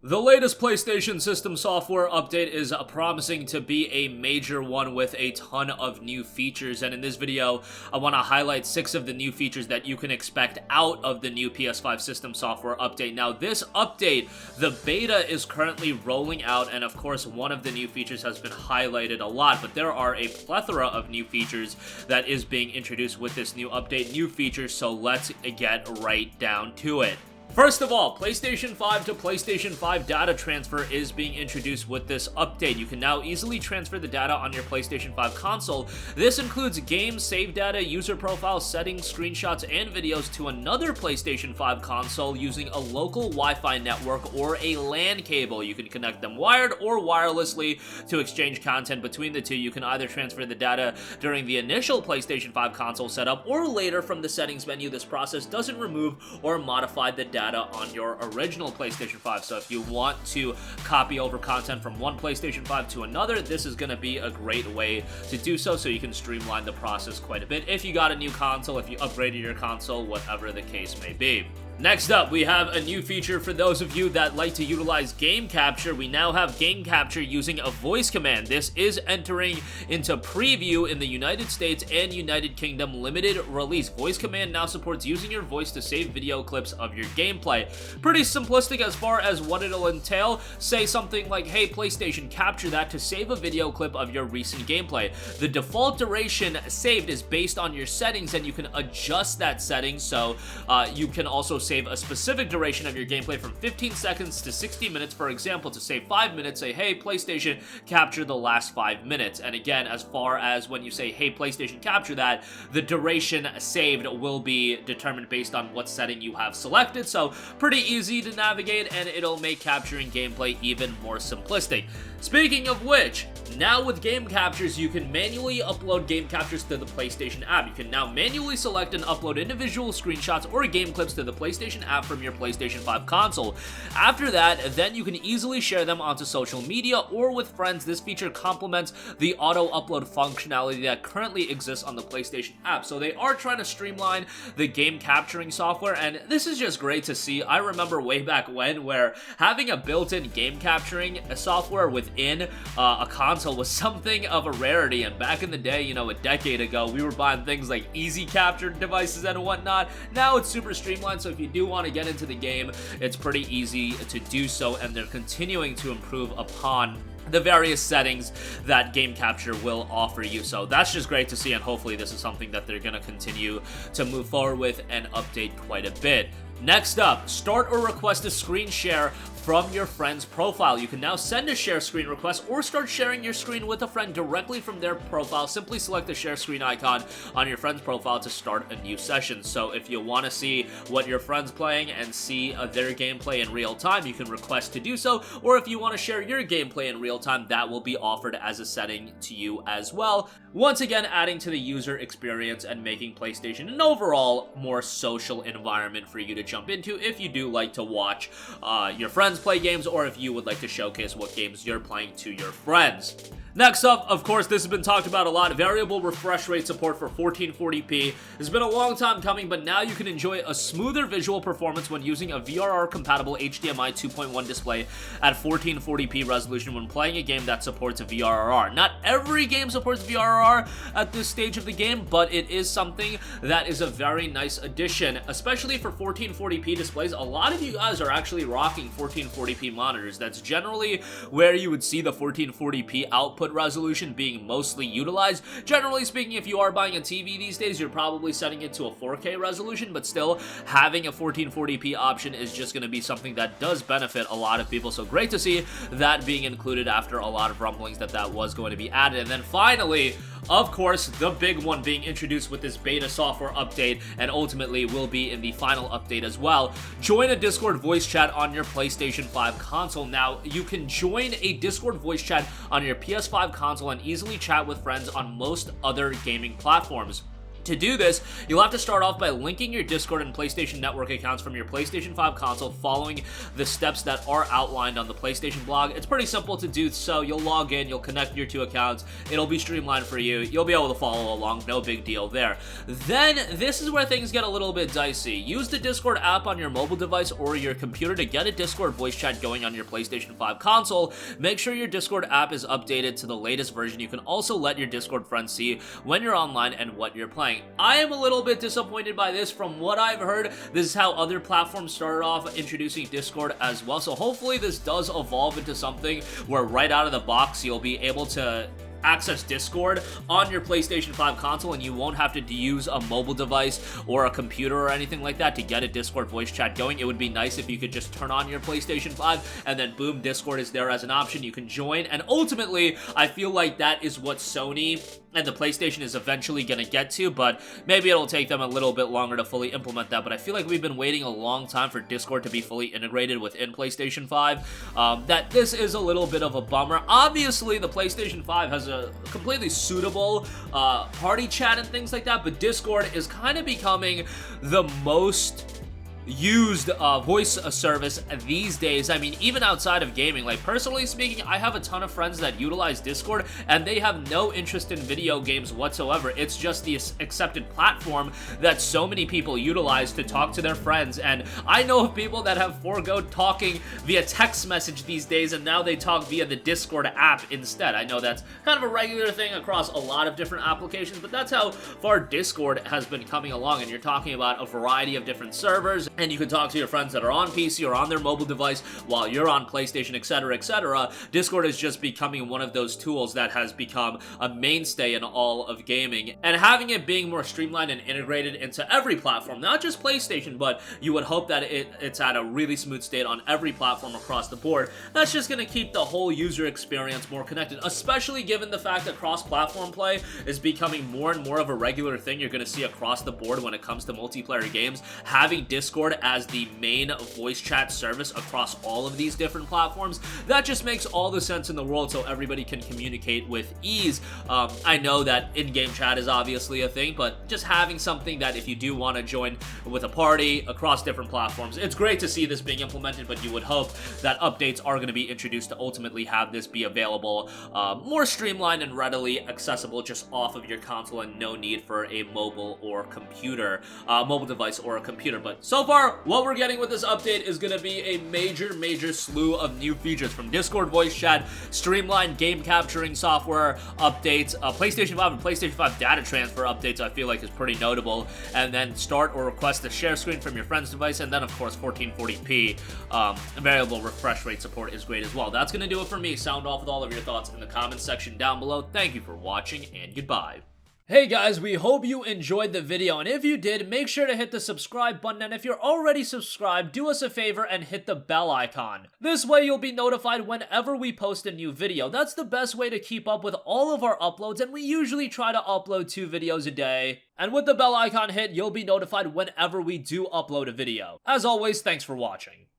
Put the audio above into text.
The latest PlayStation System software update is promising to be a major one with a ton of new features, and in this video, I want to highlight 6 of the new features that you can expect out of the new PS5 system software update. Now, this update, the beta is currently rolling out, and of course, one of the new features has been highlighted a lot, but there are a plethora of new features that is being introduced with this new update, new features, so let's get right down to it. First of all, PlayStation 5 to PlayStation 5 data transfer is being introduced with this update. You can now easily transfer the data on your PlayStation 5 console. This includes games, save data, user profiles, settings, screenshots, and videos to another PlayStation 5 console using a local Wi-Fi network or a LAN cable. You can connect them wired or wirelessly to exchange content between the two. You can either transfer the data during the initial PlayStation 5 console setup or later from the settings menu. This process doesn't remove or modify the data on your original PlayStation 5. So if you want to copy over content from one PlayStation 5 to another, this is going to be a great way to do so you can streamline the process quite a bit if you got a new console, if you upgraded your console, whatever the case may be. Next up, we have a new feature for those of you that like to utilize game capture. We now have game capture using a voice command. This is entering into preview in the United States and United Kingdom limited release. Voice command now supports using your voice to save video clips of your gameplay. Pretty simplistic as far as what it'll entail. Say something like, hey, PlayStation, capture that to save a video clip of your recent gameplay. The default duration saved is based on your settings, and you can adjust that setting, so you can also save a specific duration of your gameplay from 15 seconds to 60 minutes. For example, to save 5 minutes, say, hey, PlayStation, capture the last 5 minutes. And again, as far as when you say, hey, PlayStation, capture that, the duration saved will be determined based on what setting you have selected. So pretty easy to navigate, and it'll make capturing gameplay even more simplistic. Speaking of which, now with game captures, you can manually upload game captures to the PlayStation app. You can now manually select and upload individual screenshots or game clips to the PlayStation app from your PlayStation 5 console. After that, then you can easily share them onto social media or with friends. This feature complements the auto-upload functionality that currently exists on the PlayStation app. So they are trying to streamline the game capturing software, and this is just great to see. I remember way back when where having a built-in game capturing software within a console was something of a rarity, and back in the day, you know, a decade ago, we were buying things like easy capture devices and whatnot. Now it's super streamlined, so if you do want to get into the game, it's pretty easy to do so, and they're continuing to improve upon the various settings that game capture will offer you. So that's just great to see, and hopefully this is something that they're going to continue to move forward with and update quite a bit. Next up, start or request a screen share from your friend's profile. You can now send a share screen request or start sharing your screen with a friend directly from their profile. Simply select the share screen icon on your friend's profile to start a new session. So if you want to see what your friend's playing and see their gameplay in real time, you can request to do so. Or if you want to share your gameplay in real time, that will be offered as a setting to you as well. Once again, adding to the user experience and making PlayStation an overall more social environment for you to jump into if you do like to watch your friends play games, or if you would like to showcase what games you're playing to your friends. Next up, of course, this has been talked about a lot, variable refresh rate support for 1440p. It's been a long time coming, but now you can enjoy a smoother visual performance when using a VRR-compatible HDMI 2.1 display at 1440p resolution when playing a game that supports VRR. Not every game supports VRR at this stage of the game, but it is something that is a very nice addition, especially for 1440p displays. A lot of you guys are actually rocking 1440p monitors. That's generally where you would see the 1440p output resolution being mostly utilized. Generally speaking, if you are buying a TV these days, you're probably setting it to a 4K resolution, but still having a 1440p option is just going to be something that does benefit a lot of people. So great to see that being included after a lot of rumblings that was going to be added. And then finally, of course, the big one being introduced with this beta software update, and ultimately will be in the final update as well. Join a Discord voice chat on your PlayStation 5 console. Now, you can join a Discord voice chat on your PS5 console and easily chat with friends on most other gaming platforms. To do this, you'll have to start off by linking your Discord and PlayStation Network accounts from your PlayStation 5 console, following the steps that are outlined on the PlayStation blog. It's pretty simple to do so. You'll log in, you'll connect your two accounts, it'll be streamlined for you, you'll be able to follow along, no big deal there. Then, this is where things get a little bit dicey. Use the Discord app on your mobile device or your computer to get a Discord voice chat going on your PlayStation 5 console. Make sure your Discord app is updated to the latest version. You can also let your Discord friends see when you're online and what you're playing. I am a little bit disappointed by this. From what I've heard, this is how other platforms started off introducing Discord as well, so hopefully this does evolve into something where right out of the box you'll be able to access Discord on your PlayStation 5 console and you won't have to use a mobile device or a computer or anything like that to get a Discord voice chat going. It would be nice if you could just turn on your PlayStation 5 and then boom, Discord is there as an option. You can join, and ultimately I feel like that is what Sony and the PlayStation is eventually going to get to, but maybe it'll take them a little bit longer to fully implement that. But I feel like we've been waiting a long time for Discord to be fully integrated within PlayStation 5. That this is a little bit of a bummer. Obviously, the PlayStation 5 has a completely suitable party chat and things like that, but Discord is kind of becoming the most used voice service these days. I mean, even outside of gaming, like personally speaking, I have a ton of friends that utilize Discord and they have no interest in video games whatsoever. It's just the accepted platform that so many people utilize to talk to their friends, and I know of people that have foregoed talking via text message these days and now they talk via the Discord app instead. I know that's kind of a regular thing across a lot of different applications, but that's how far Discord has been coming along, and you're talking about a variety of different servers, and you can talk to your friends that are on PC or on their mobile device while you're on PlayStation, etc., etc. Discord is just becoming one of those tools that has become a mainstay in all of gaming, and having it being more streamlined and integrated into every platform, not just PlayStation, but you would hope that it's at a really smooth state on every platform across the board. That's just going to keep the whole user experience more connected, especially given the fact that cross-platform play is becoming more and more of a regular thing you're going to see across the board when it comes to multiplayer games. Having Discord as the main voice chat service across all of these different platforms, that just makes all the sense in the world, so everybody can communicate with ease. I know that in-game chat is obviously a thing, but just having something that if you do want to join with a party across different platforms, it's great to see this being implemented, but you would hope that updates are going to be introduced to ultimately have this be available more streamlined and readily accessible just off of your console, and no need for a mobile or computer, mobile device or a computer. But so far, what we're getting with this update is going to be a major slew of new features, from Discord voice chat, streamlined game capturing software updates, PlayStation 5 and PlayStation 5 data transfer updates I feel like is pretty notable, and then start or request a share screen from your friend's device, and then of course 1440p variable refresh rate support is great as well. That's going to do it for me. Sound off with all of your thoughts in the comments section down below. Thank you for watching, and goodbye. Hey guys, we hope you enjoyed the video, and if you did, make sure to hit the subscribe button, and if you're already subscribed, do us a favor and hit the bell icon. This way you'll be notified whenever we post a new video. That's the best way to keep up with all of our uploads, and we usually try to upload 2 videos a day. And with the bell icon hit, you'll be notified whenever we do upload a video. As always, thanks for watching.